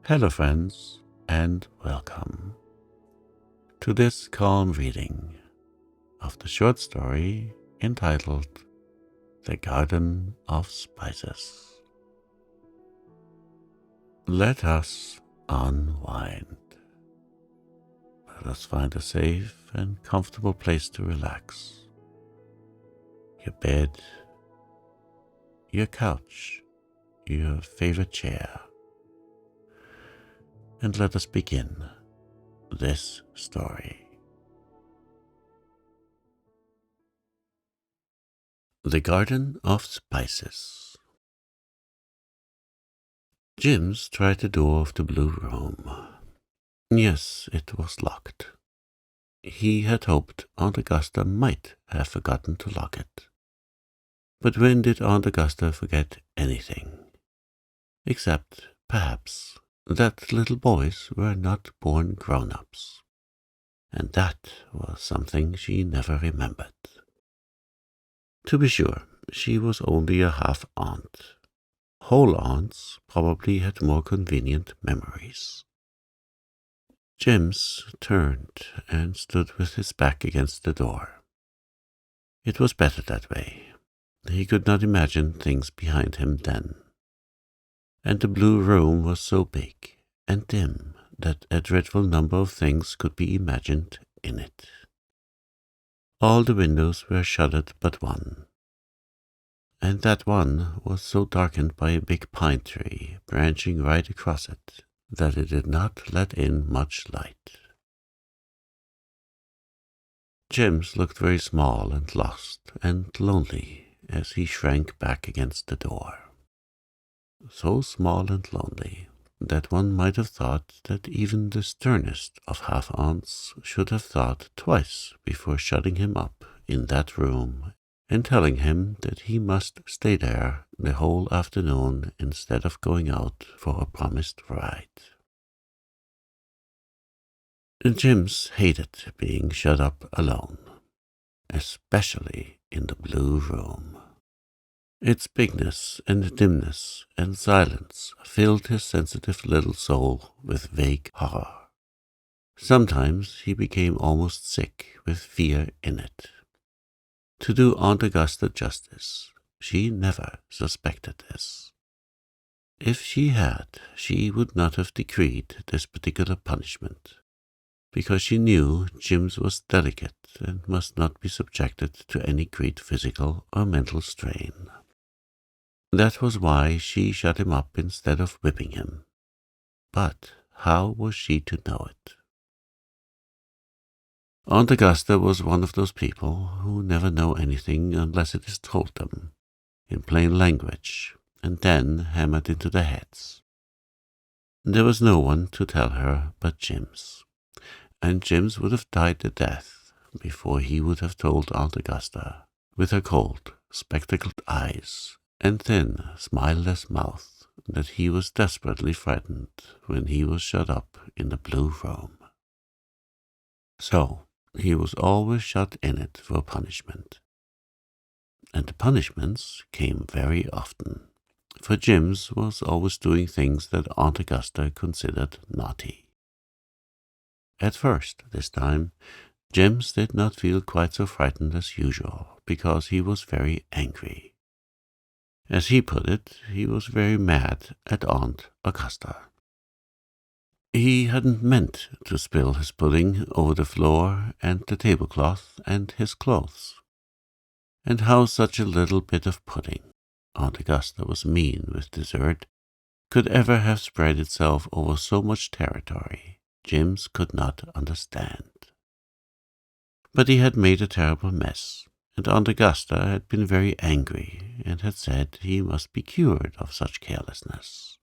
Hello friends, and welcome to this calm reading of the short story entitled The Garden of Spices. Let us unwind. Let us find a safe and comfortable place to relax. Your bed, your couch, your favorite chair. And let us begin this story. The Garden of Spices. Jims tried the door of the blue room. Yes, it was locked. He had hoped Aunt Augusta might have forgotten to lock it. But when did Aunt Augusta forget anything? Except, perhaps, that little boys were not born grown-ups. And that was something she never remembered. To be sure, she was only a half-aunt. Whole aunts probably had more convenient memories. Jims turned and stood with his back against the door. It was better that way. He could not imagine things behind him then. And the blue room was so big and dim that a dreadful number of things could be imagined in it. All the windows were shuttered but one, and that one was so darkened by a big pine tree branching right across it that it did not let in much light. Jims looked very small and lost and lonely as he shrank back against the door. So small and lonely that one might have thought that even the sternest of half-aunts should have thought twice before shutting him up in that room and telling him that he must stay there the whole afternoon instead of going out for a promised ride. Jims hated being shut up alone, especially in the blue room. Its bigness and dimness and silence filled his sensitive little soul with vague horror. Sometimes he became almost sick with fear in it. To do Aunt Augusta justice, she never suspected this. If she had, she would not have decreed this particular punishment, because she knew Jims was delicate and must not be subjected to any great physical or mental strain. That was why she shut him up instead of whipping him. But how was she to know it? Aunt Augusta was one of those people who never know anything unless it is told them, in plain language, and then hammered into their heads. There was no one to tell her but Jims, and Jims would have died a death before he would have told Aunt Augusta, with her cold, spectacled eyes and thin, smileless mouth, that he was desperately frightened when he was shut up in the blue room. So he was always shut in it for punishment. And the punishments came very often, for Jims was always doing things that Aunt Augusta considered naughty. At first, this time, Jims did not feel quite so frightened as usual, because he was very angry. As he put it, he was very mad at Aunt Augusta. He hadn't meant to spill his pudding over the floor and the tablecloth and his clothes. And how such a little bit of pudding, Aunt Augusta was mean with dessert, could ever have spread itself over so much territory, Jims could not understand. But he had made a terrible mess, and Aunt Augusta had been very angry and had said he must be cured of such carelessness.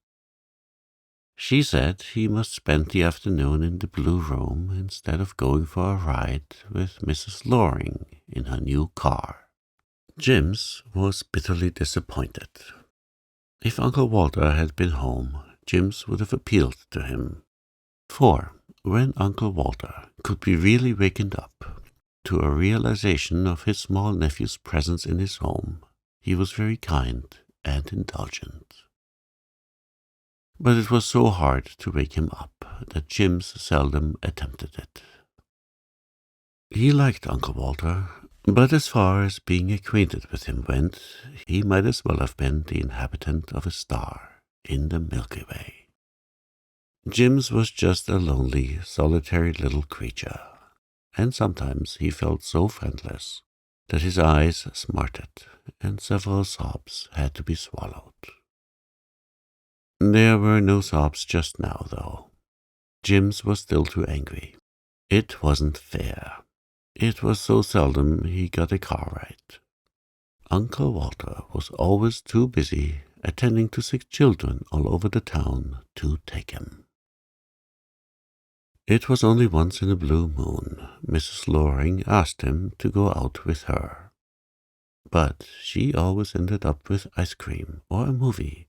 She said he must spend the afternoon in the blue room instead of going for a ride with Mrs. Loring in her new car. Jims was bitterly disappointed. If Uncle Walter had been home, Jims would have appealed to him. For when Uncle Walter could be really wakened up to a realization of his small nephew's presence in his home, he was very kind and indulgent. but it was so hard to wake him up that Jims seldom attempted it. He liked Uncle Walter, but as far as being acquainted with him went, he might as well have been the inhabitant of a star in the Milky Way. Jims was just a lonely, solitary little creature, and sometimes he felt so friendless that his eyes smarted and several sobs had to be swallowed. There were no sobs just now, though. Jims was still too angry. It wasn't fair. It was so seldom he got a car ride. Uncle Walter was always too busy attending to sick children all over the town to take him. It was only once in a blue moon Mrs. Loring asked him to go out with her. But she always ended up with ice cream or a movie.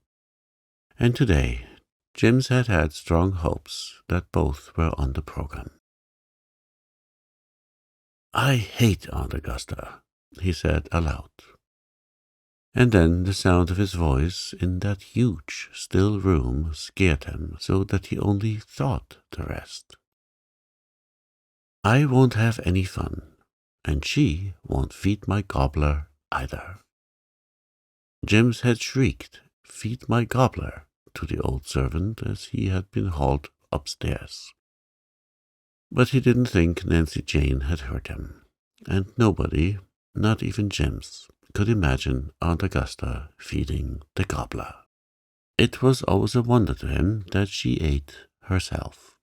And today, Jims had had strong hopes that both were on the program. "I hate Aunt Augusta," he said aloud. And then the sound of his voice in that huge, still room scared him so that he only thought the rest. "I won't have any fun, and she won't feed my gobbler either." Jims had shrieked, "Feed my gobbler," to the old servant as he had been hauled upstairs. But he didn't think Nancy Jane had heard him, and nobody, not even Jims, could imagine Aunt Augusta feeding the gobbler. It was always a wonder to him that she ate herself.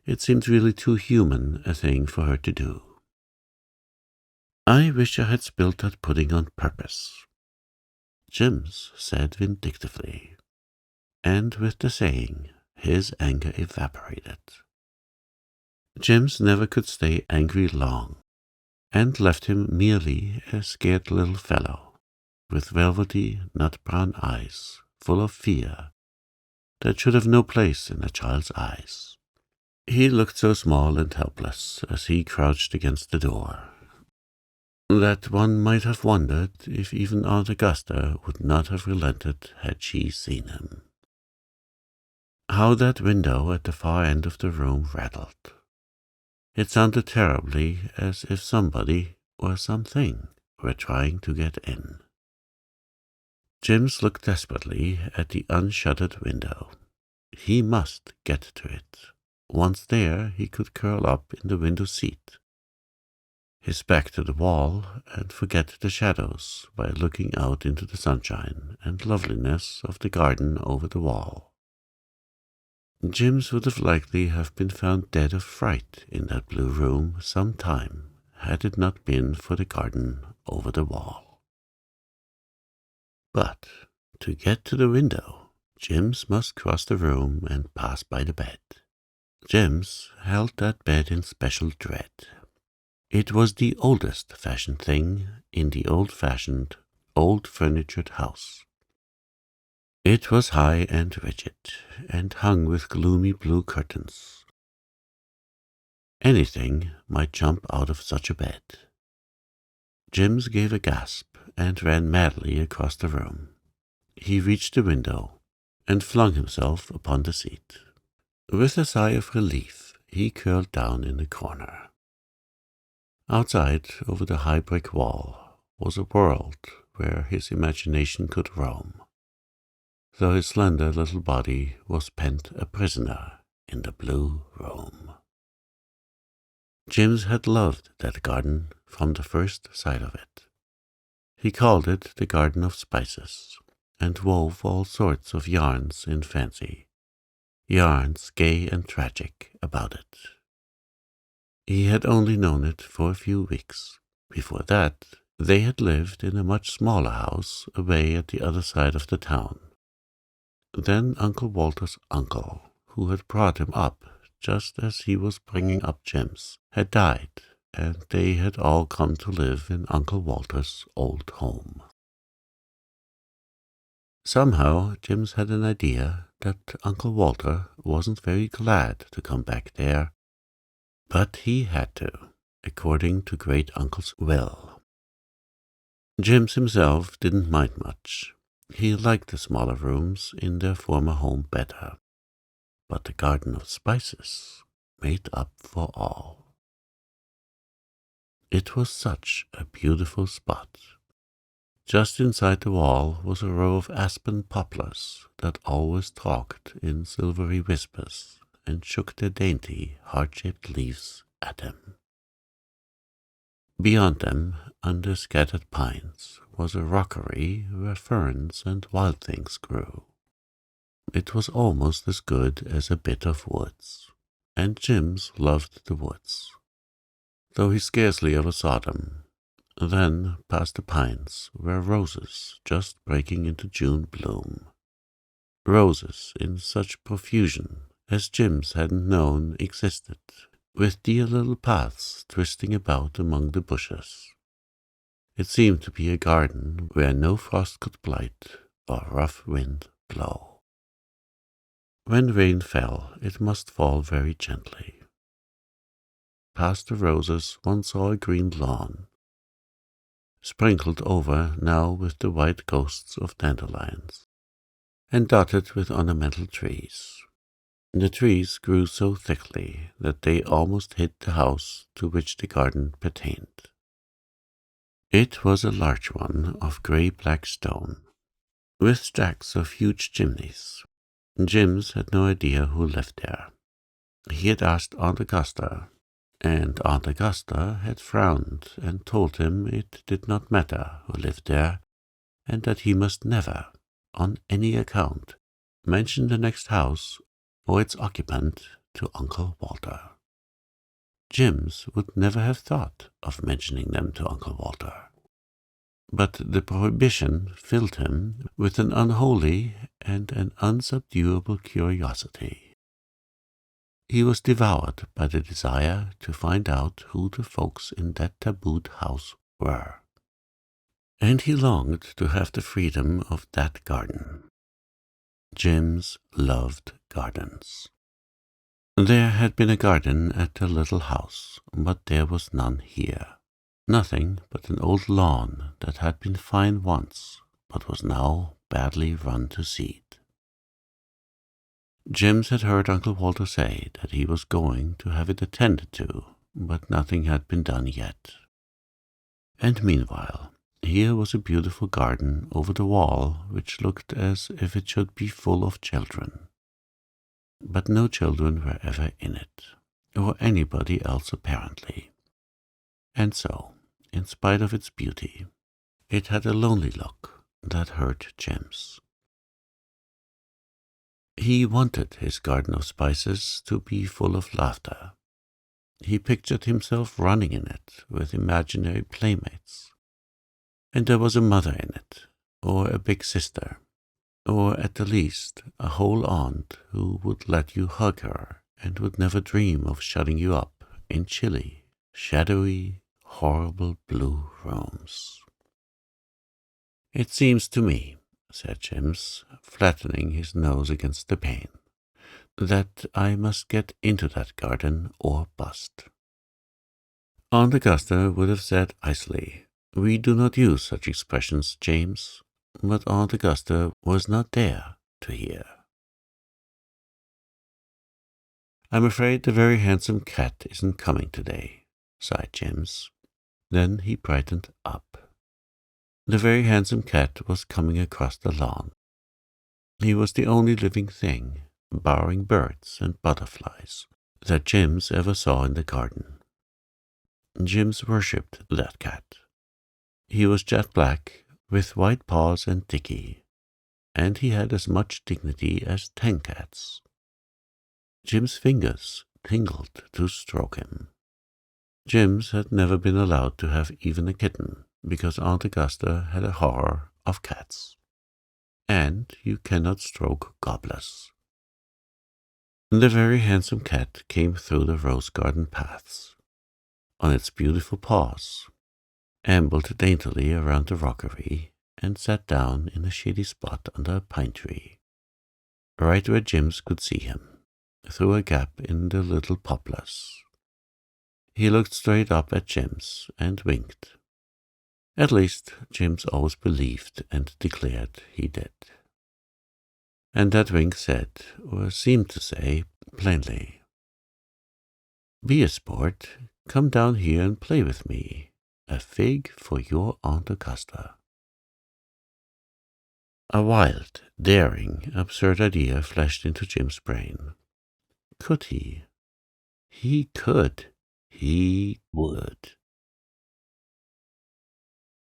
It seemed really too human a thing for her to do. "I wish I had spilled that pudding on purpose," Jims said vindictively, and with the saying his anger evaporated. Jims never could stay angry long, and left him merely a scared little fellow, with velvety, nut-brown eyes full of fear that should have no place in a child's eyes. He looked so small and helpless as he crouched against the door, that one might have wondered if even Aunt Augusta would not have relented had she seen him. How that window at the far end of the room rattled! It sounded terribly as if somebody or something were trying to get in. Jims looked desperately at the unshuttered window. He must get to it. Once there, he could curl up in the window seat, his back to the wall, and forget the shadows by looking out into the sunshine and loveliness of the garden over the wall. Jims would have likely have been found dead of fright in that blue room some time, had it not been for the garden over the wall. But to get to the window, Jims must cross the room and pass by the bed. Jims held that bed in special dread. It was the oldest-fashioned thing in the old-fashioned, old-furnitured house. It was high and rigid, and hung with gloomy blue curtains. Anything might jump out of such a bed. Jims gave a gasp and ran madly across the room. He reached the window and flung himself upon the seat. With a sigh of relief, he curled down in the corner. Outside, over the high brick wall, was a world where his imagination could roam, though his slender little body was pent a prisoner in the blue room. Jims had loved that garden from the first sight of it. He called it the Garden of Spices, and wove all sorts of yarns in fancy, yarns gay and tragic about it. He had only known it for a few weeks. Before that, they had lived in a much smaller house away at the other side of the town. Then Uncle Walter's uncle, who had brought him up just as he was bringing up Jims, had died, and they had all come to live in Uncle Walter's old home. Somehow Jims had an idea that Uncle Walter wasn't very glad to come back there, but he had to, according to Great Uncle's will. Jims himself didn't mind much. He liked the smaller rooms in their former home better, but the Garden of Spices made up for all. It was such a beautiful spot. Just inside the wall was a row of aspen poplars that always talked in silvery whispers and shook their dainty, heart-shaped leaves at him. Beyond them, under scattered pines, was a rockery where ferns and wild things grew. It was almost as good as a bit of woods, and Jims loved the woods, though he scarcely ever saw them. Then past the pines were roses just breaking into June bloom. Roses in such profusion as Jims hadn't known existed, with dear little paths twisting about among the bushes. It seemed to be a garden where no frost could blight or rough wind blow. When rain fell, it must fall very gently. Past the roses one saw a green lawn, sprinkled over now with the white ghosts of dandelions, and dotted with ornamental trees. The trees grew so thickly that they almost hid the house to which the garden pertained. It was a large one of grey-black stone, with stacks of huge chimneys. Jims had no idea who lived there. He had asked Aunt Augusta, and Aunt Augusta had frowned and told him it did not matter who lived there, and that he must never, on any account, mention the next house or its occupant to Uncle Walter. Jims would never have thought of mentioning them to Uncle Walter. But the prohibition filled him with an unholy and an unsubduable curiosity. He was devoured by the desire to find out who the folks in that tabooed house were. And he longed to have the freedom of that garden. Jims loved gardens. There had been a garden at the little house, but there was none here. Nothing but an old lawn that had been fine once, but was now badly run to seed. Jims had heard Uncle Walter say that he was going to have it attended to, but nothing had been done yet. And meanwhile, here was a beautiful garden over the wall which looked as if it should be full of children. But no children were ever in it, or anybody else apparently. And so, in spite of its beauty, it had a lonely look that hurt Jims. He wanted his Garden of Spices to be full of laughter. He pictured himself running in it with imaginary playmates. And there was a mother in it, or a big sister, or at the least a whole aunt who would let you hug her and would never dream of shutting you up in chilly, shadowy, horrible blue rooms. "It seems to me," said Jims, flattening his nose against the pane, "that I must get into that garden or bust." Aunt Augusta would have said icily, "We do not use such expressions, James," but Aunt Augusta was not there to hear. "I'm afraid the very handsome cat isn't coming today," sighed Jims. Then he brightened up. The very handsome cat was coming across the lawn. He was the only living thing, barring birds and butterflies, that Jims ever saw in the garden. Jims worshipped that cat. He was jet black, with white paws and dicky, and he had as much dignity as 10 cats. Jim's fingers tingled to stroke him. Jims had never been allowed to have even a kitten, because Aunt Augusta had a horror of cats. And you cannot stroke gobblers. The very handsome cat came through the rose garden paths. On its beautiful paws, ambled daintily around the rockery, and sat down in a shady spot under a pine tree, right where Jims could see him, through a gap in the little poplars. He looked straight up at Jims and winked. At least, James always believed and declared he did. And that wink said, or seemed to say, plainly, "Be a sport, come down here and play with me. A fig for your Aunt Augusta." A wild, daring, absurd idea flashed into Jim's brain. Could he? He could. He would.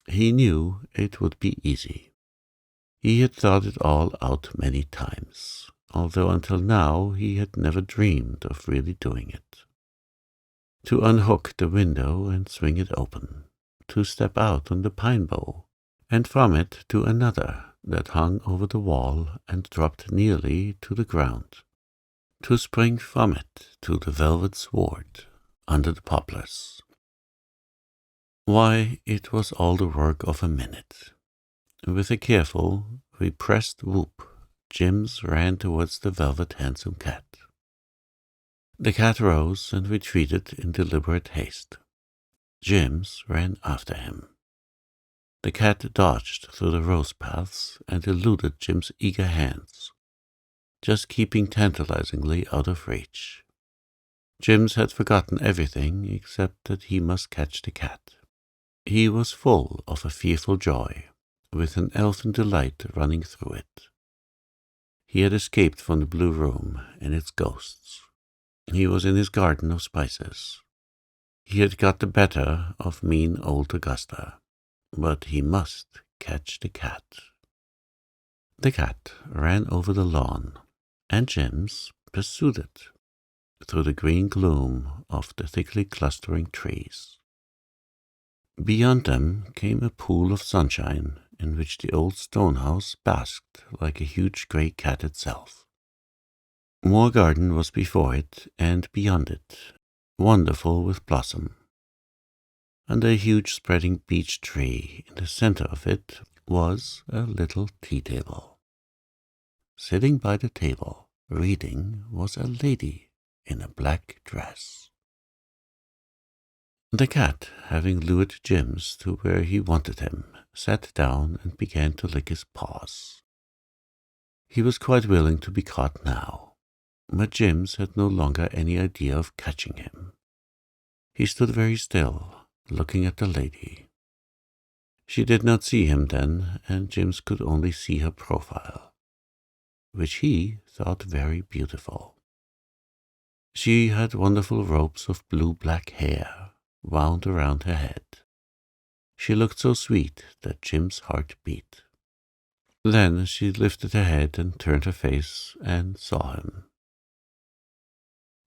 He knew it would be easy. He had thought it all out many times, although until now he had never dreamed of really doing it. To unhook the window and swing it open, to step out on the pine bough, and from it to another that hung over the wall and dropped nearly to the ground, to spring from it to the velvet sward under the poplars. Why, it was all the work of a minute. With a careful, repressed whoop, Jims ran towards the velvet handsome cat. The cat rose and retreated in deliberate haste. Jims ran after him. The cat dodged through the rose paths and eluded Jim's eager hands, just keeping tantalizingly out of reach. Jims had forgotten everything except that he must catch the cat. He was full of a fearful joy, with an elfin delight running through it. He had escaped from the blue room and its ghosts. He was in his garden of spices. He had got the better of mean old Augusta. But he must catch the cat. The cat ran over the lawn, and Jims pursued it through the green gloom of the thickly clustering trees. Beyond them came a pool of sunshine in which the old stone house basked like a huge grey cat itself. More garden was before it and beyond it, wonderful with blossom. Under a huge spreading beech tree in the center of it was a little tea-table. Sitting by the table, reading, was a lady in a black dress. The cat, having lured Jims to where he wanted him, sat down and began to lick his paws. He was quite willing to be caught now, but Jims had no longer any idea of catching him. He stood very still, looking at the lady. She did not see him then, and Jims could only see her profile, which he thought very beautiful. She had wonderful ropes of blue-black hair wound around her head. She looked so sweet that Jim's heart beat. Then she lifted her head and turned her face and saw him.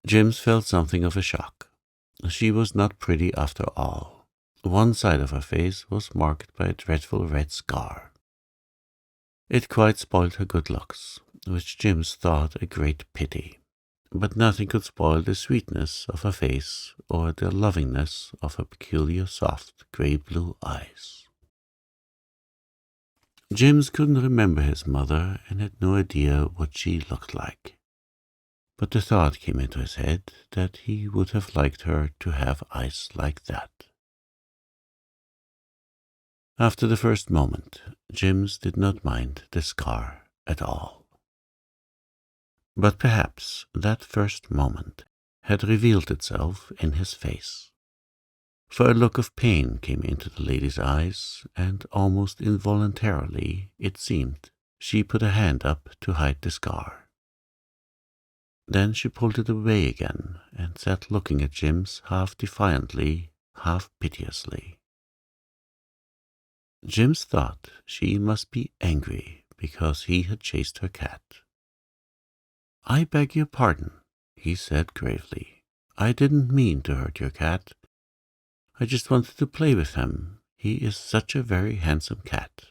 Jims felt something of a shock. She was not pretty after all. One side of her face was marked by a dreadful red scar. It quite spoiled her good looks, which Jims thought a great pity. But nothing could spoil the sweetness of her face or the lovingness of her peculiar soft grey-blue eyes. Jims couldn't remember his mother and had no idea what she looked like. But the thought came into his head that he would have liked her to have eyes like that. After the first moment, Jims did not mind the scar at all. But perhaps that first moment had revealed itself in his face. For a look of pain came into the lady's eyes, and almost involuntarily, it seemed, she put a hand up to hide the scar. Then she pulled it away again and sat looking at Jims half defiantly, half piteously. Jims thought she must be angry because he had chased her cat. "I beg your pardon," he said gravely. "I didn't mean to hurt your cat. I just wanted to play with him. He is such a very handsome cat."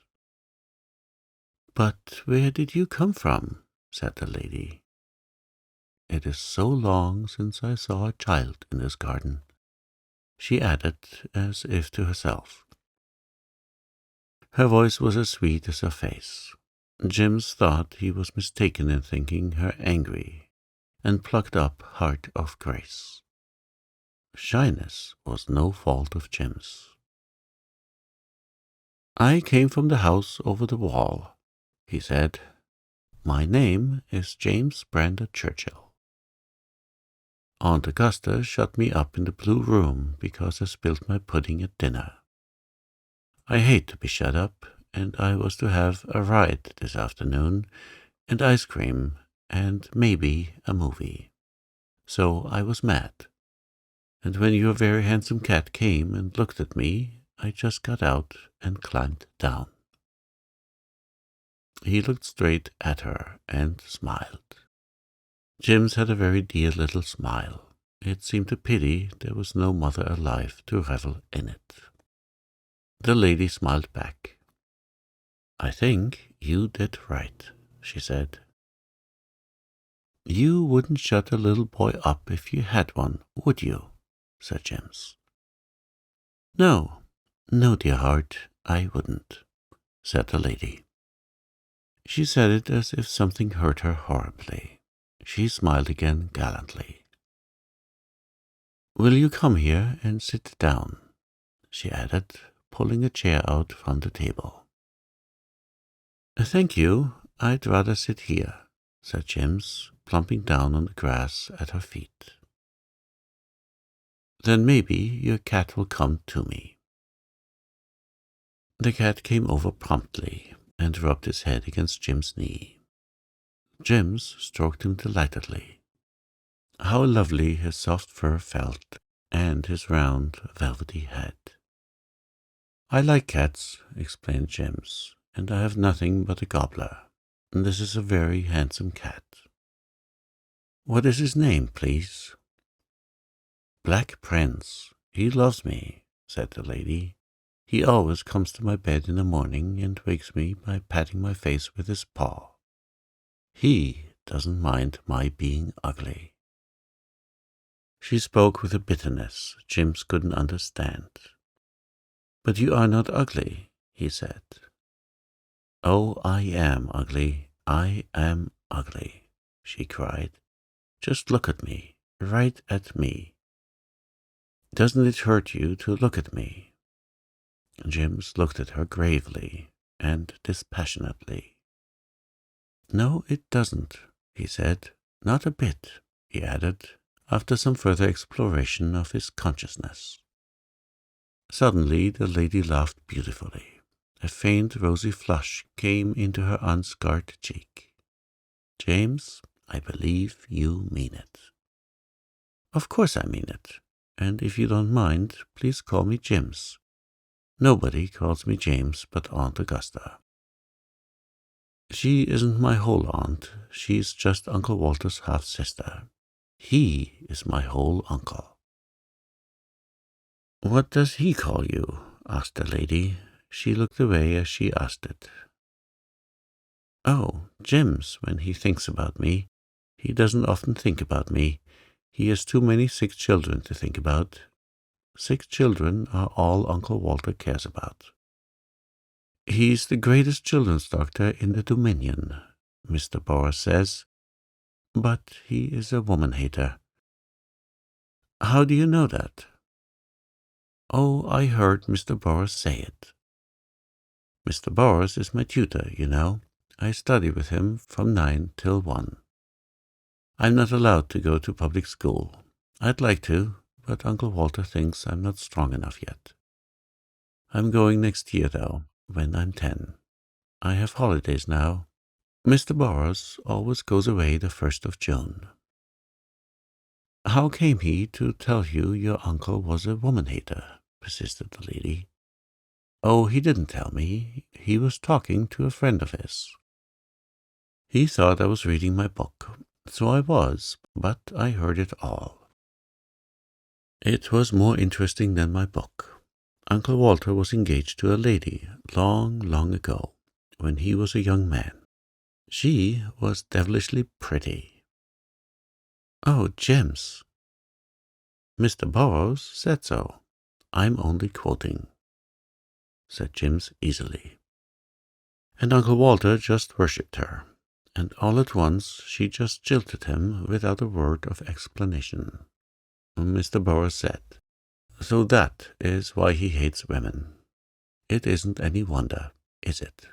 "But where did you come from?" said the lady. "It is so long since I saw a child in this garden," she added, as if to herself. Her voice was as sweet as her face. Jims thought he was mistaken in thinking her angry, and plucked up heart of grace. Shyness was no fault of Jim's. I came from the house over the wall, he said. My name is James Brander Churchill. Aunt Augusta shut me up in the blue room because I spilt my pudding at dinner. I hate to be shut up, and I was to have a ride this afternoon, and ice cream, and maybe a movie. So I was mad. And when your very handsome cat came and looked at me, I just got out and climbed down. He looked straight at her and smiled. Jim's had a very dear little smile. It seemed a pity there was no mother alive to revel in it. The lady smiled back. I think you did right, she said. You wouldn't shut a little boy up if you had one, would you? Said James. No, dear heart, I wouldn't, said the lady. She said it as if something hurt her horribly. She smiled again gallantly. Will you come here and sit down? She added, pulling a chair out from the table. Thank you, I'd rather sit here, said James, plumping down on the grass at her feet. Then maybe your cat will come to me. The cat came over promptly and rubbed his head against Jim's knee. James stroked him delightedly. How lovely his soft fur felt, and his round, velvety head. I like cats, explained James, and I have nothing but a gobbler. This is a very handsome cat. What is his name, please? Black Prince. He loves me, said the lady. He always comes to my bed in the morning and wakes me by patting my face with his paw. He doesn't mind my being ugly. She spoke with a bitterness James couldn't understand. But you are not ugly, he said. Oh, I am ugly. I am ugly, she cried. Just look at me, right at me. Doesn't it hurt you to look at me? James looked at her gravely and dispassionately. No, it doesn't, he said. Not a bit, he added, after some further exploration of his consciousness. Suddenly the lady laughed beautifully. A faint rosy flush came into her unscarred cheek. James, I believe you mean it. Of course I mean it, and if you don't mind, please call me Jims. Nobody calls me James but Aunt Augusta. She isn't my whole aunt, she's just Uncle Walter's half-sister. He is my whole uncle. What does he call you? Asked the lady. She looked away as she asked it. Oh, Jims, when he thinks about me. He doesn't often think about me. He has too many sick children to think about. Sick children are all Uncle Walter cares about. He's the greatest children's doctor in the Dominion, Mr. Boris says, but he is a woman-hater. How do you know that? Oh, I heard Mr. Boris say it. Mr. Boris is my tutor, you know. I study with him from 9 till 1. I'm not allowed to go to public school. I'd like to, but Uncle Walter thinks I'm not strong enough yet. I'm going next year, though, when I'm 10. I have holidays now. Mr. Boris always goes away the 1st of June. How came he to tell you your uncle was a woman-hater? Persisted the lady. Oh, he didn't tell me. He was talking to a friend of his. He thought I was reading my book. So I was, but I heard it all. It was more interesting than my book. Uncle Walter was engaged to a lady long, long ago, when he was a young man. She was devilishly pretty. Oh, James. Mr. Burroughs said so. I'm only quoting, said James easily. And Uncle Walter just worshipped her, and all at once she just jilted him without a word of explanation. Mr. Burroughs said, so that is why he hates women. It isn't any wonder, is it?"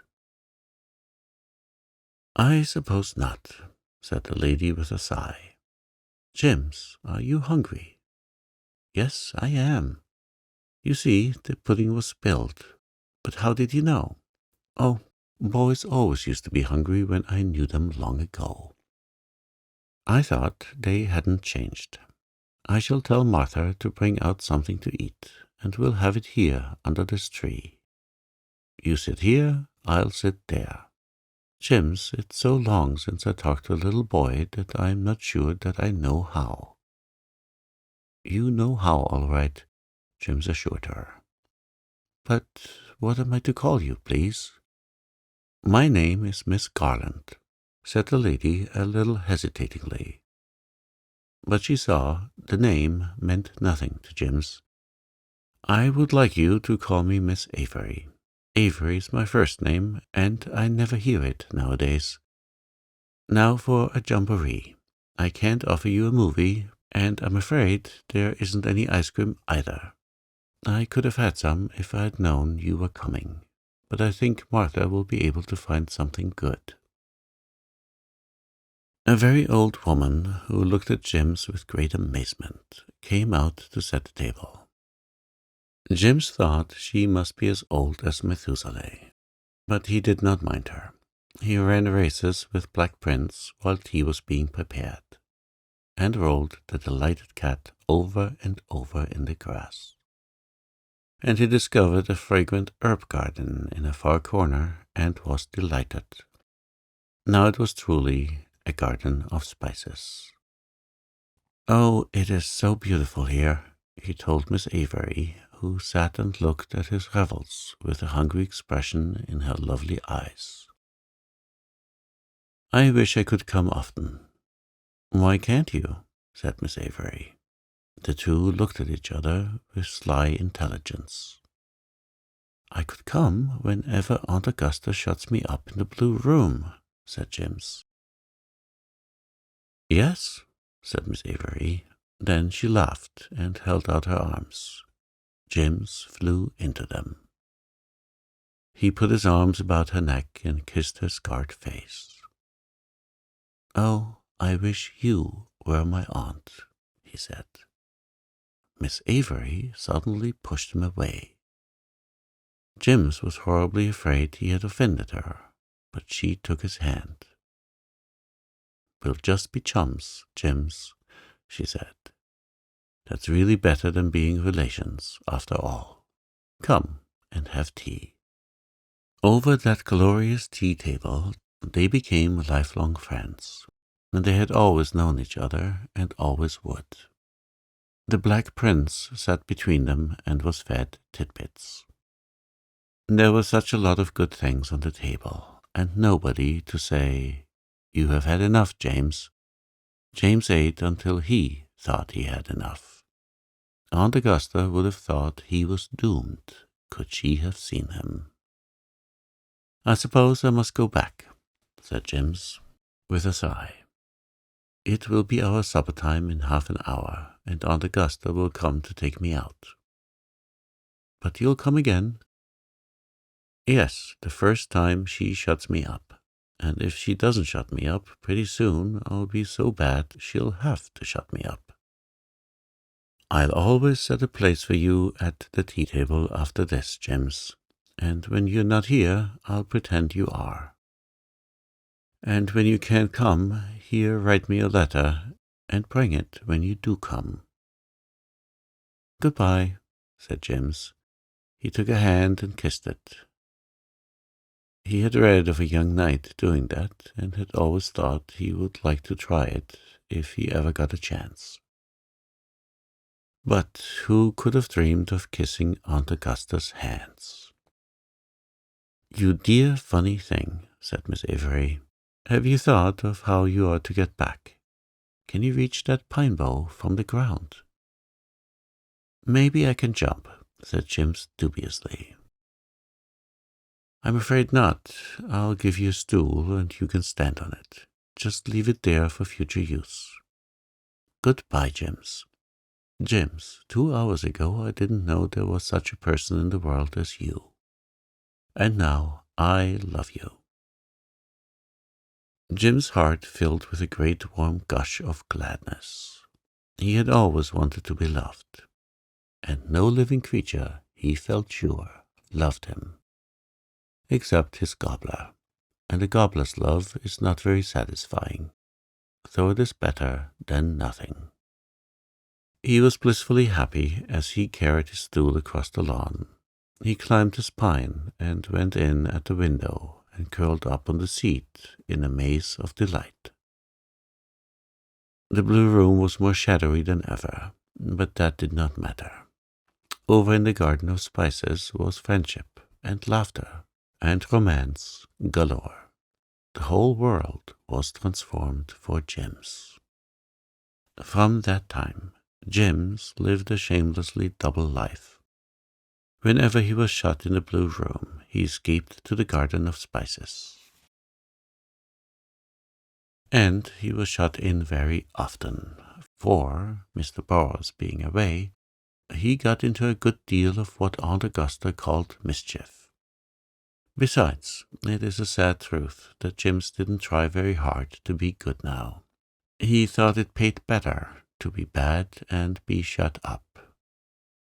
"I suppose not," said the lady with a sigh. "Jims, are you hungry?" "Yes, I am. You see, the pudding was spilled. But how did you know?" "Oh, boys always used to be hungry when I knew them long ago. I thought they hadn't changed. I shall tell Martha to bring out something to eat, and we'll have it here under this tree. You sit here, I'll sit there. Jims, it's so long since I talked to a little boy that I'm not sure that I know how." "You know how, all right," Jims assured her. "But what am I to call you, please?" "My name is Miss Garland," said the lady a little hesitatingly. But she saw the name meant nothing to Jims. "I would like you to call me Miss Avery. Avery is my first name, and I never hear it nowadays. Now for a jamboree. I can't offer you a movie, and I'm afraid there isn't any ice cream either. I could have had some if I had known you were coming, but I think Martha will be able to find something good." A very old woman, who looked at Jims with great amazement, came out to set the table. Jims thought she must be as old as Methuselah, but he did not mind her. He ran races with Black Prince while tea was being prepared, and rolled the delighted cat over and over in the grass. And he discovered a fragrant herb garden in a far corner, and was delighted. Now it was truly a garden of spices. "Oh, it is so beautiful here," he told Miss Avery, who sat and looked at his revels with a hungry expression in her lovely eyes. "I wish I could come often." "Why can't you?" said Miss Avery. The two looked at each other with sly intelligence. "I could come whenever Aunt Augusta shuts me up in the blue room," said Jims. "Yes," said Miss Avery. Then she laughed and held out her arms. Jims flew into them. He put his arms about her neck and kissed her scarred face. "Oh, I wish you were my aunt," he said. Miss Avery suddenly pushed him away. Jims was horribly afraid he had offended her, but she took his hand. "We'll just be chums, Jims," she said. "That's really better than being relations, after all. Come and have tea." Over that glorious tea table they became lifelong friends, and they had always known each other and always would. The Black Prince sat between them and was fed tidbits. There were such a lot of good things on the table, and nobody to say, "You have had enough, James." James ate until he thought he had enough. Aunt Augusta would have thought he was doomed, could she have seen him. "I suppose I must go back," said Jims, with a sigh. "It will be our supper time in half an hour, and Aunt Augusta will come to take me out." "But you'll come again?" "Yes, the first time she shuts me up. And if she doesn't shut me up, pretty soon I'll be so bad she'll have to shut me up. I'll always set a place for you at the tea table after this, Jims, and when you're not here, I'll pretend you are. And when you can't come, here write me a letter, and bring it when you do come." "Goodbye," said Jims. He took a hand and kissed it. He had read of a young knight doing that, and had always thought he would like to try it if he ever got a chance. But who could have dreamed of kissing Aunt Augusta's hands? "You dear funny thing," said Miss Avery. "Have you thought of how you are to get back? Can you reach that pine bough from the ground?" "Maybe I can jump," said Jims dubiously. "I'm afraid not. I'll give you a stool, and you can stand on it. Just leave it there for future use. Goodbye, Jims. Jims, 2 hours ago I didn't know there was such a person in the world as you." and now I love you." Jim's heart filled with a great warm gush of gladness. He had always wanted to be loved, and no living creature, he felt sure, loved him, except his gobbler, and a gobbler's love is not very satisfying, though it is better than nothing. He was blissfully happy as he carried his stool across the lawn. He climbed his pine and went in at the window and curled up on the seat in a maze of delight. The blue room was more shadowy than ever, but that did not matter. Over in the garden of spices was friendship and laughter and romance galore. The whole world was transformed for Jims. From that time, Jims lived a shamelessly double life. Whenever he was shut in the blue room, he escaped to the garden of spices. And he was shut in very often, for, Mr. Burroughs being away, he got into a good deal of what Aunt Augusta called mischief. Besides, it is a sad truth that Jims didn't try very hard to be good now. He thought it paid better to be bad and be shut up.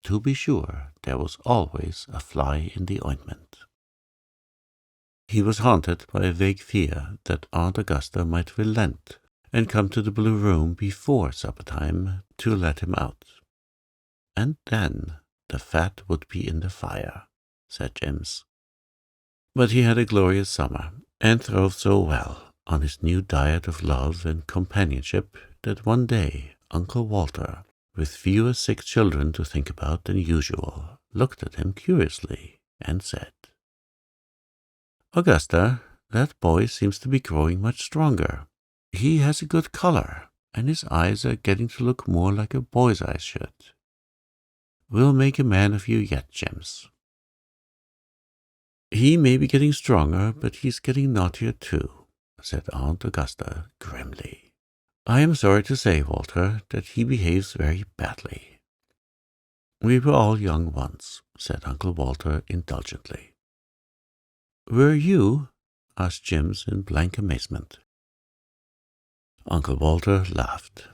To be sure, there was always a fly in the ointment. He was haunted by a vague fear that Aunt Augusta might relent and come to the blue room before supper time to let him out. And then the fat would be in the fire, said Jims. But he had a glorious summer, and throve so well on his new diet of love and companionship that one day Uncle Walter, with fewer sick children to think about than usual, looked at him curiously and said, "Augusta, that boy seems to be growing much stronger. He has a good color, and his eyes are getting to look more like a boy's eyes should. We'll make a man of you yet, Jims." "He may be getting stronger, but he's getting naughtier too," said Aunt Augusta grimly. "I am sorry to say, Walter, that he behaves very badly." "We were all young once," said Uncle Walter indulgently. "Were you?" asked Jims in blank amazement. Uncle Walter laughed.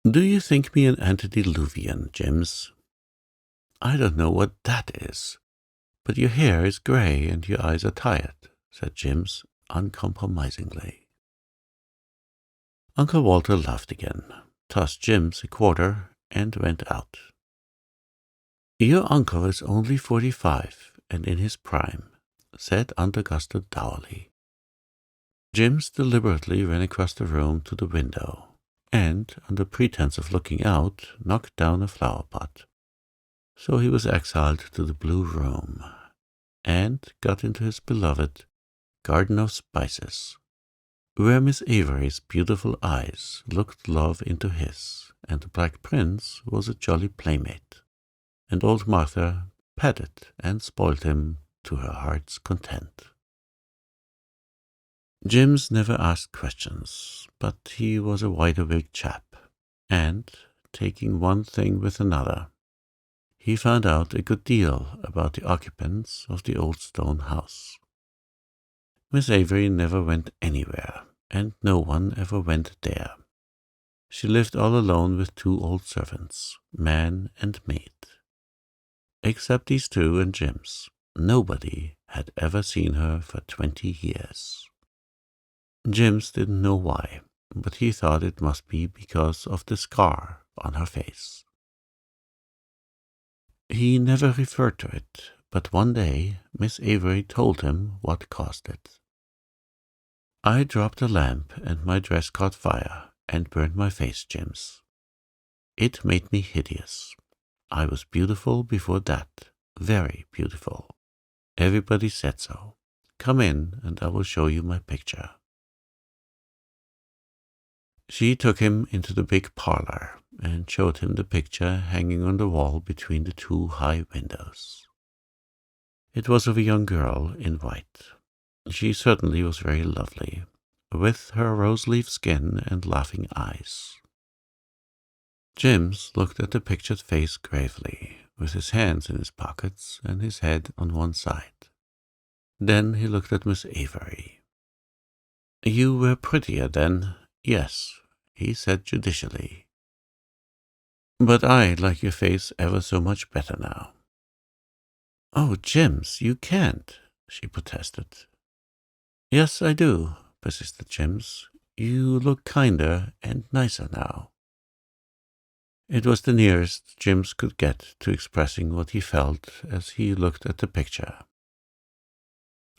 "Do you think me an antediluvian, Jims? I don't know what that is. But your hair is gray and your eyes are tired," said Jims uncompromisingly. Uncle Walter laughed again, tossed Jims a quarter, and went out. "Your uncle is only 45 and in his prime," said Aunt Augusta dourly. Jims deliberately ran across the room to the window, and, under pretense of looking out, knocked down a flower pot. So he was exiled to the blue room, and got into his beloved garden of spices, where Miss Avery's beautiful eyes looked love into his, and the Black Prince was a jolly playmate, and old Martha petted and spoiled him to her heart's content. Jims never asked questions, but he was a wide-awake chap, and, taking one thing with another, he found out a good deal about the occupants of the old stone house. Miss Avery never went anywhere, and no one ever went there. She lived all alone with 2 old servants, man and maid. Except these 2 and Jims, nobody had ever seen her for 20 years. Jims didn't know why, but he thought it must be because of the scar on her face. He never referred to it, but one day Miss Avery told him what caused it. "I dropped a lamp and my dress caught fire and burned my face, Jims. It made me hideous. I was beautiful before that, very beautiful. Everybody said so. Come in and I will show you my picture." She took him into the big parlor and showed him the picture hanging on the wall between the 2 high windows. It was of a young girl in white. She certainly was very lovely, with her rose-leaf skin and laughing eyes. Jims looked at the pictured face gravely, with his hands in his pockets and his head on one side. Then he looked at Miss Avery. "You were prettier then, yes," he said judicially. "But I like your face ever so much better now." "Oh, Jims, you can't," she protested. "Yes, I do," persisted Jims. "You look kinder and nicer now." It was the nearest Jims could get to expressing what he felt as he looked at the picture.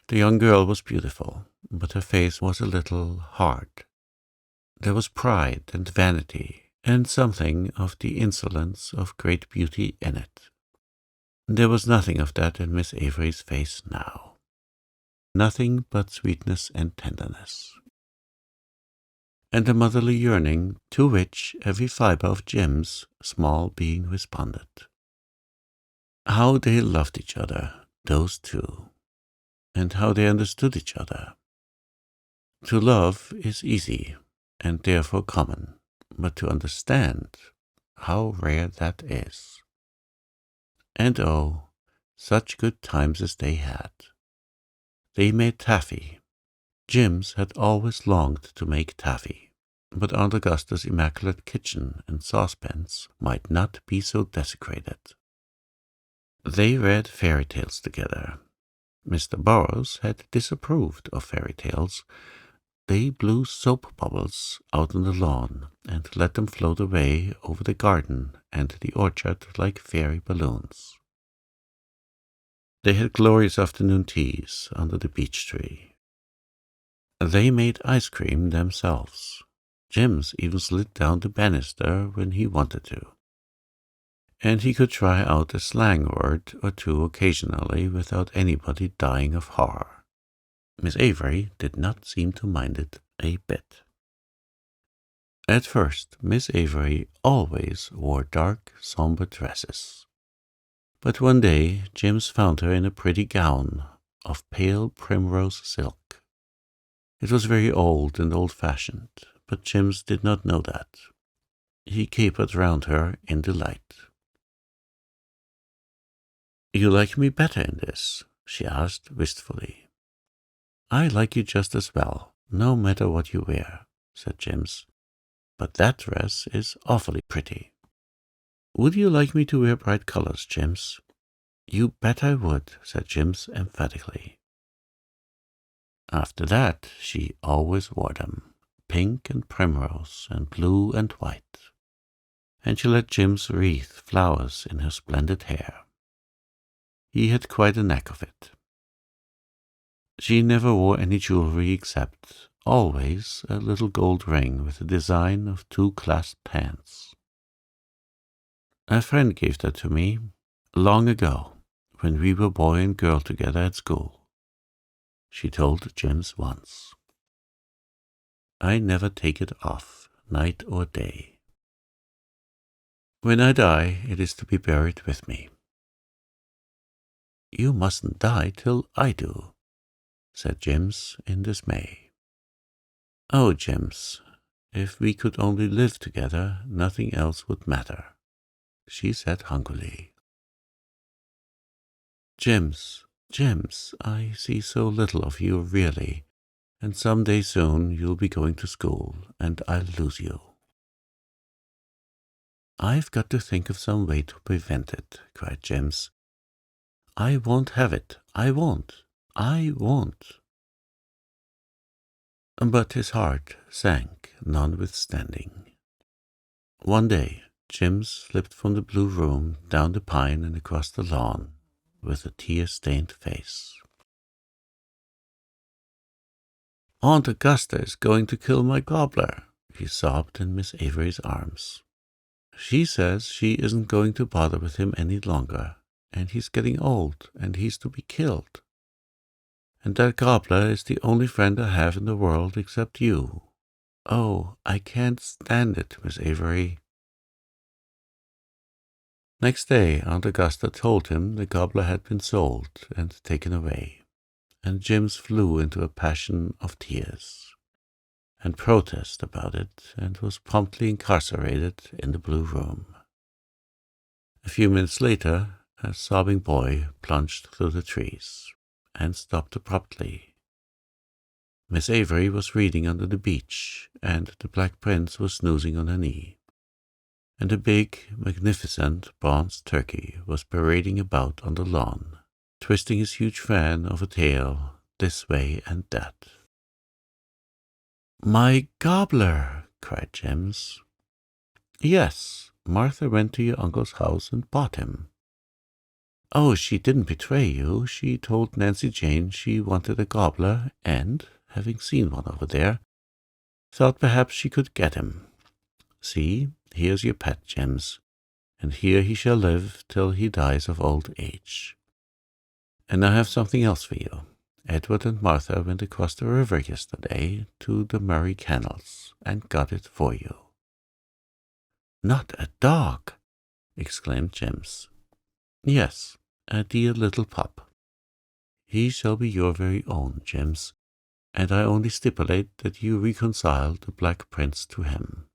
The young girl was beautiful, but her face was a little hard. There was pride and vanity, and something of the insolence of great beauty in it. There was nothing of that in Miss Avery's face now. Nothing but sweetness and tenderness, and a motherly yearning to which every fibre of Jim's small being responded. How they loved each other, those two, and how they understood each other. To love is easy, and therefore common, but to understand, how rare that is. And oh, such good times as they had. They made taffy. Jims had always longed to make taffy, but Aunt Augusta's immaculate kitchen and saucepans might not be so desecrated. They read fairy tales together. Mr. Burroughs had disapproved of fairy tales. They blew soap bubbles out on the lawn and let them float away over the garden and the orchard like fairy balloons. They had glorious afternoon teas under the beech tree. They made ice cream themselves. Jims even slid down the banister when he wanted to. And he could try out a slang word or two occasionally without anybody dying of horror. Miss Avery did not seem to mind it a bit. At first, Miss Avery always wore dark, somber dresses. But one day Jims found her in a pretty gown of pale primrose silk. It was very old and old-fashioned, but Jims did not know that. He capered round her in delight. "You like me better in this?" she asked wistfully. "I like you just as well, no matter what you wear," said Jims. "But that dress is awfully pretty." "Would you like me to wear bright colors, Jims?" "You bet I would," said Jims emphatically. After that, she always wore them, pink and primrose and blue and white, and she let Jims wreathe flowers in her splendid hair. He had quite a knack of it. She never wore any jewelry except, always, a little gold ring with a design of two clasped hands. A friend gave that to me long ago, when we were boy and girl together at school, she told Jims once. I never take it off, night or day. When I die, it is to be buried with me. "You mustn't die till I do," said Jims in dismay. "Oh, Jims, if we could only live together, nothing else would matter," she said hungrily. "Jims, Jims, I see so little of you really, and some day soon you'll be going to school, and I'll lose you." "I've got to think of some way to prevent it," cried Jims. "I won't have it. I won't. I won't." But his heart sank notwithstanding. One day, Jims slipped from the blue room down the pine and across the lawn with a tear-stained face. "Aunt Augusta is going to kill my gobbler," he sobbed in Miss Avery's arms. "She says she isn't going to bother with him any longer, and he's getting old, and he's to be killed. And that gobbler is the only friend I have in the world except you. Oh, I can't stand it, Miss Avery." Next day, Aunt Augusta told him the gobbler had been sold and taken away, and Jims flew into a passion of tears and protest about it, and was promptly incarcerated in the blue room. A few minutes later, a sobbing boy plunged through the trees, and stopped abruptly. Miss Avery was reading under the beech, and the Black Prince was snoozing on her knee. And a big, magnificent bronze turkey was parading about on the lawn, twisting his huge fan of a tail this way and that. "My gobbler!" cried James. "Yes, Martha went to your uncle's house and bought him." "Oh, she didn't betray you. She told Nancy Jane she wanted a gobbler, and, having seen one over there, thought perhaps she could get him. See, here's your pet, James, and here he shall live till he dies of old age. And I have something else for you. Edward and Martha went across the river yesterday to the Murray Kennels and got it for you." "Not a dog!" exclaimed James. "Yes, a dear little pup. He shall be your very own, James, and I only stipulate that you reconcile the Black Prince to him."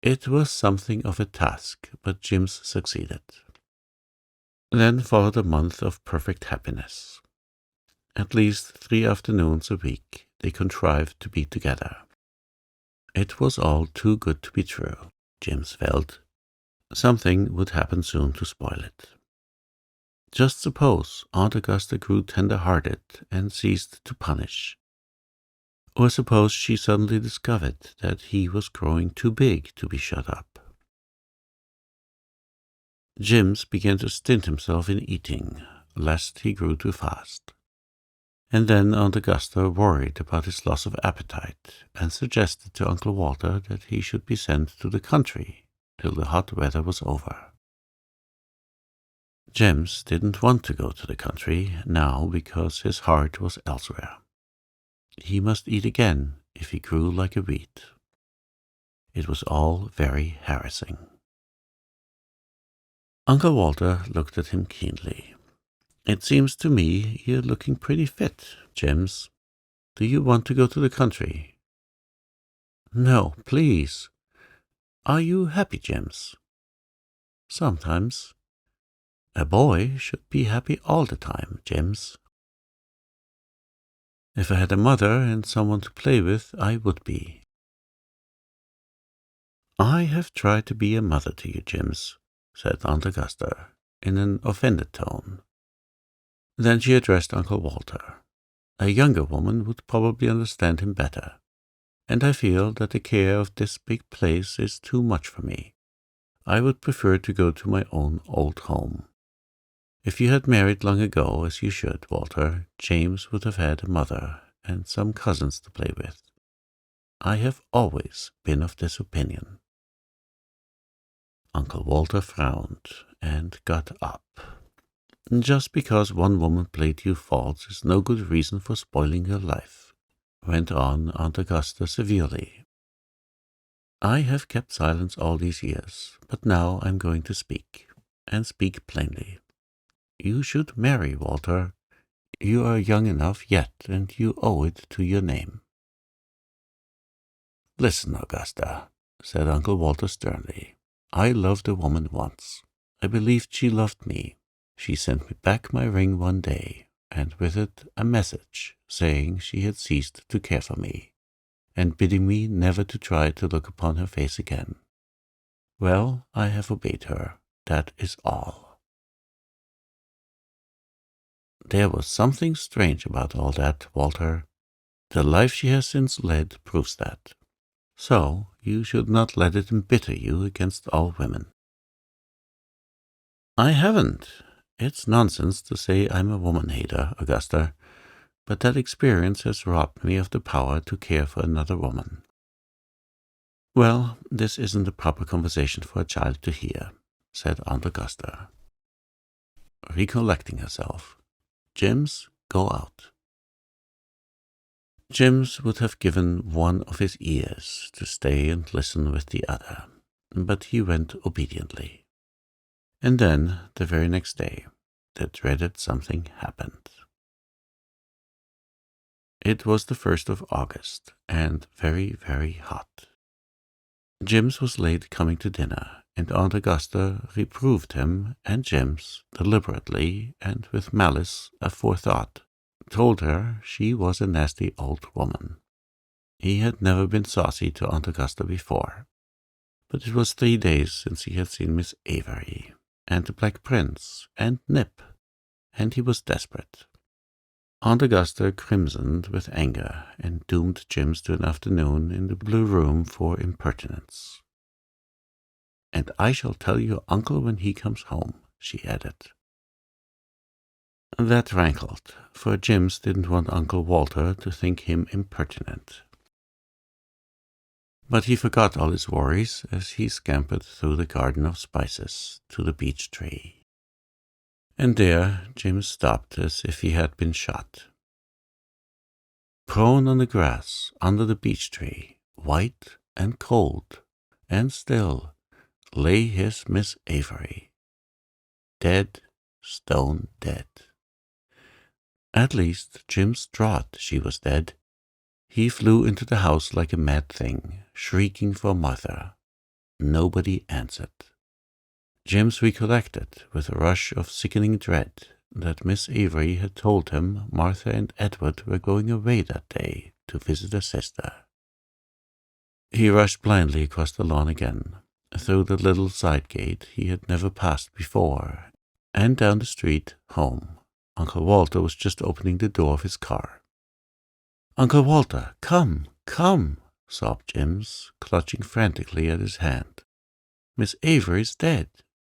It was something of a task, but James succeeded. Then followed a month of perfect happiness. At least 3 afternoons a week they contrived to be together. It was all too good to be true, James felt. Something would happen soon to spoil it. Just suppose Aunt Augusta grew tender-hearted and ceased to punish. Or suppose she suddenly discovered that he was growing too big to be shut up. James began to stint himself in eating, lest he grew too fast. And then Aunt Augusta worried about his loss of appetite, and suggested to Uncle Walter that he should be sent to the country till the hot weather was over. James didn't want to go to the country now because his heart was elsewhere. He must eat again if he grew like a weed. It was all very harassing. Uncle Walter looked at him keenly. "It seems to me you're looking pretty fit, James. Do you want to go to the country?" "No, please." "Are you happy, James?" "Sometimes." "A boy should be happy all the time, James." "If I had a mother and someone to play with, I would be." "I have tried to be a mother to you, James," said Aunt Augusta, in an offended tone. Then she addressed Uncle Walter. "A younger woman would probably understand him better, and I feel that the care of this big place is too much for me. I would prefer to go to my own old home. If you had married long ago, as you should, Walter, James would have had a mother and some cousins to play with. I have always been of this opinion." Uncle Walter frowned and got up. "Just because one woman played you false is no good reason for spoiling your life," went on Aunt Augusta severely. "I have kept silence all these years, but now I'm going to speak, and speak plainly. You should marry, Walter. You are young enough yet, and you owe it to your name." "Listen, Augusta," said Uncle Walter sternly. "I loved a woman once. I believed she loved me. She sent me back my ring one day, and with it a message saying she had ceased to care for me, and bidding me never to try to look upon her face again. Well, I have obeyed her. That is all." There was something strange about all that, Walter. The life she has since led proves that. So you should not let it embitter you against all women. "I haven't. It's nonsense to say I'm a woman-hater, Augusta, but that experience has robbed me of the power to care for another woman." "Well, this isn't a proper conversation for a child to hear," said Aunt Augusta, recollecting herself. "James, go out." James would have given one of his ears to stay and listen with the other, but he went obediently. And then, the very next day, the dreaded something happened. It was the 1st of August, and very, very hot. James was late coming to dinner, and Aunt Augusta reproved him and James deliberately and with malice aforethought told her she was a nasty old woman. He had never been saucy to Aunt Augusta before, but it was 3 days since he had seen Miss Avery, and the Black Prince, and Nip, and he was desperate. Aunt Augusta crimsoned with anger and doomed Jims to an afternoon in the blue room for impertinence. "And I shall tell your uncle when he comes home," she added. That rankled, for Jims didn't want Uncle Walter to think him impertinent. But he forgot all his worries as he scampered through the garden of spices to the beech tree. And there Jims stopped as if he had been shot. Prone on the grass under the beech tree, white and cold and still, lay his Miss Avery, dead, stone dead. At least Jims thought she was dead. He flew into the house like a mad thing, shrieking for Martha. Nobody answered. Jims recollected with a rush of sickening dread that Miss Avery had told him Martha and Edward were going away that day to visit a sister. He rushed blindly across the lawn again, through the little side gate he had never passed before, and down the street home. Uncle Walter was just opening the door of his car. "Uncle Walter, come, come," sobbed Jims, clutching frantically at his hand. "Miss Avery's dead,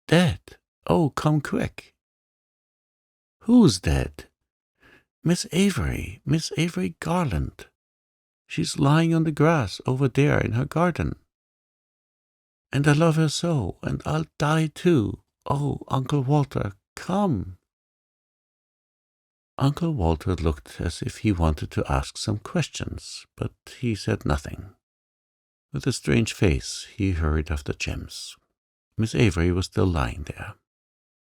dead. Oh, come quick." "Who's dead?" Miss Avery Garland. She's lying on the grass over there in her garden. And I love her so, and I'll die too. Oh, Uncle Walter, come." Uncle Walter looked as if he wanted to ask some questions, but he said nothing. With a strange face, he hurried after Jims. Miss Avery was still lying there.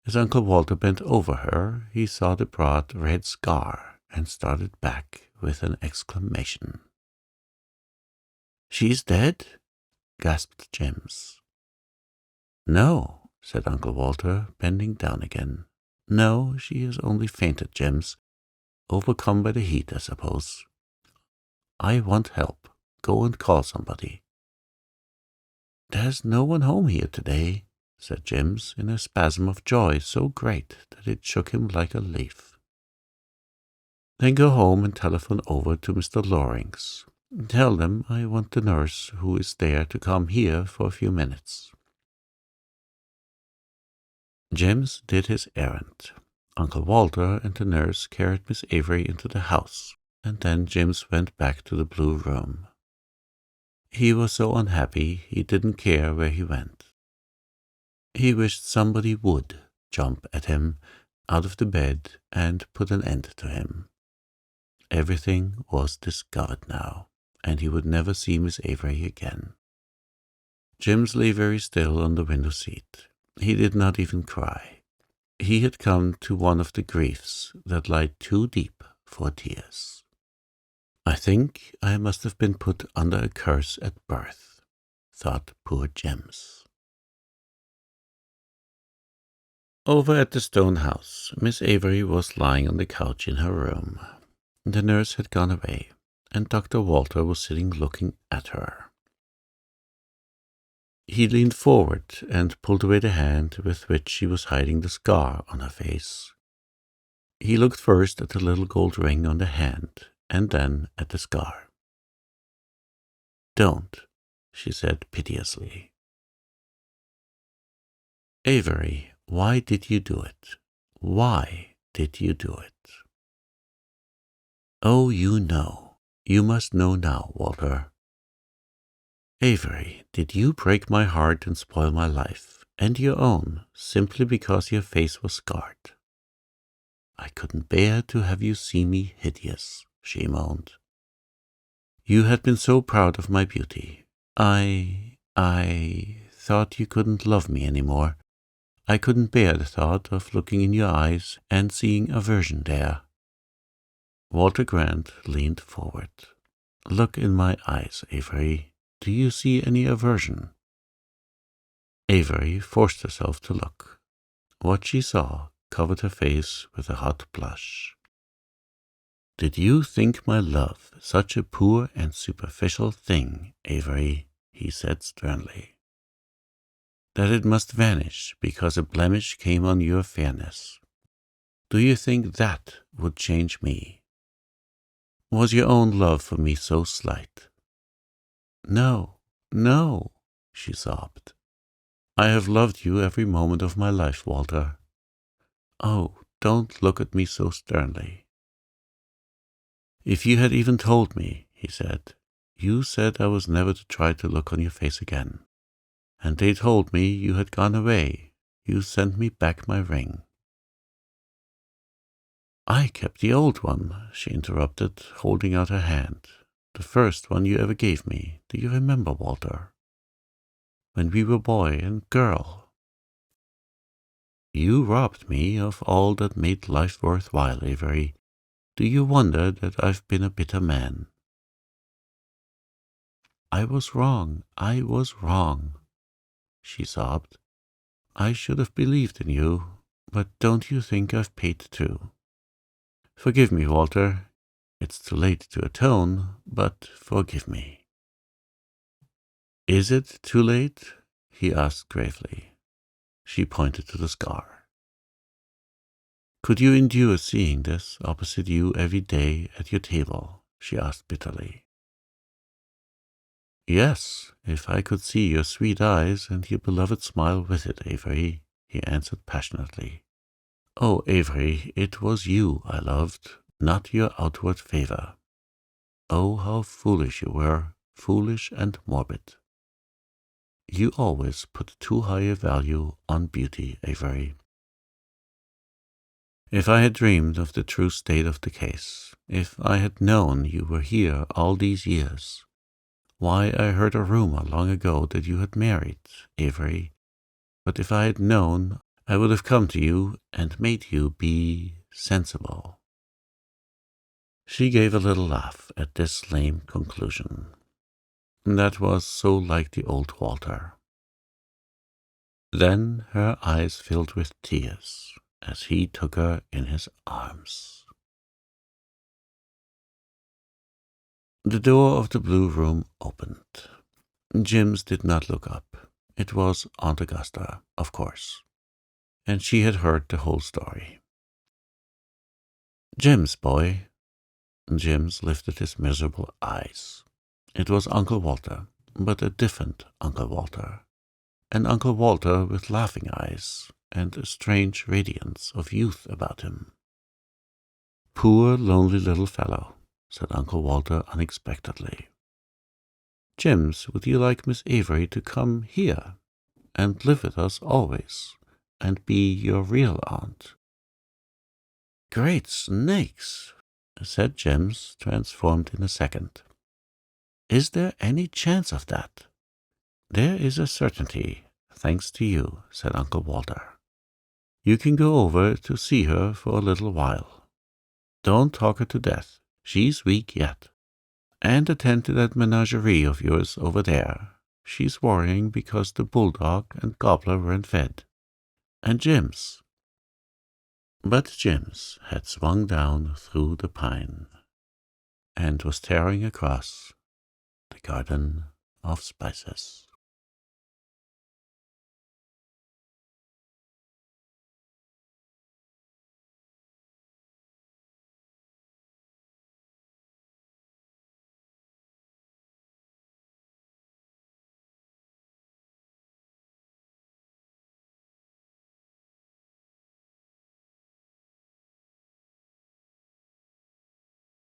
As Uncle Walter bent over her, he saw the broad red scar and started back with an exclamation. "She's dead?" gasped Jims. "No," said Uncle Walter, bending down again. "No, she has only fainted, Jims. Overcome by the heat, I suppose. I want help. Go and call somebody." "There's no one home here today," said Jims, in a spasm of joy so great that it shook him like a leaf. "Then go home and telephone over to Mr. Loring's. Tell them I want the nurse who is there to come here for a few minutes." Jims did his errand. Uncle Walter and the nurse carried Miss Avery into the house, and then Jims went back to the blue room. He was so unhappy he didn't care where he went. He wished somebody would jump at him out of the bed and put an end to him. Everything was discovered now, and he would never see Miss Avery again. Jims lay very still on the window seat. He did not even cry. He had come to one of the griefs that lie too deep for tears. "I think I must have been put under a curse at birth," thought poor Jims. Over at the stone house, Miss Avery was lying on the couch in her room. The nurse had gone away, and Dr. Walter was sitting looking at her. He leaned forward and pulled away the hand with which she was hiding the scar on her face. He looked first at the little gold ring on the hand, and then at the scar. "Don't," she said piteously. "Avery, why did you do it? Why did you do it?" "Oh, you know. You must know now, Walter." "Avery, did you break my heart and spoil my life, and your own, simply because your face was scarred?" "I couldn't bear to have you see me hideous," she moaned. "You had been so proud of my beauty. I thought you couldn't love me any more. I couldn't bear the thought of looking in your eyes and seeing aversion there." Walter Grant leaned forward. "Look in my eyes, Avery. Do you see any aversion?" Avery forced herself to look. What she saw covered her face with a hot blush. Did you think my love such a poor and superficial thing, Avery, he said sternly, that it must vanish because a blemish came on your fairness? Do you think that would change me? Was your own love for me so slight? No, no, she sobbed. I have loved you every moment of my life, Walter. Oh, don't look at me so sternly. If you had even told me, he said, you said I was never to try to look on your face again. And they told me you had gone away. You sent me back my ring. I kept the old one, she interrupted, holding out her hand. The first one you ever gave me. Do you remember, Walter? When we were boy and girl. You robbed me of all that made life worthwhile, Avery. Do you wonder that I've been a bitter man? I was wrong, she sobbed. I should have believed in you, but don't you think I've paid too? Forgive me, Walter. It's too late to atone, but forgive me. Is it too late? He asked gravely. She pointed to the scar. Could you endure seeing this opposite you every day at your table? She asked bitterly. Yes, if I could see your sweet eyes and your beloved smile with it, Avery, he answered passionately. Oh, Avery, it was you I loved, not your outward favor. Oh, how foolish you were, foolish and morbid. You always put too high a value on beauty, Avery. If I had dreamed of the true state of the case, if I had known you were here all these years, why, I heard a rumor long ago that you had married, Avery, but if I had known, I would have come to you and made you be sensible. She gave a little laugh at this lame conclusion. That was so like the old Walter. Then her eyes filled with tears as he took her in his arms. The door of the blue room opened. Jims did not look up. It was Aunt Augusta, of course, and she had heard the whole story. Jims, boy. Jims lifted his miserable eyes. It was Uncle Walter, but a different Uncle Walter. An Uncle Walter with laughing eyes and a strange radiance of youth about him. Poor, lonely little fellow, said Uncle Walter unexpectedly. Jims, would you like Miss Avery to come here and live with us always and be your real aunt? Great snakes, said Jims, transformed in a second. Is there any chance of that? There is a certainty, thanks to you, said Uncle Walter. You can go over to see her for a little while. Don't talk her to death. She's weak yet. And attend to that menagerie of yours over there. She's worrying because the bulldog and gobbler weren't fed. And Jims. But Jims had swung down through the pine and was tearing across the Garden of Spices.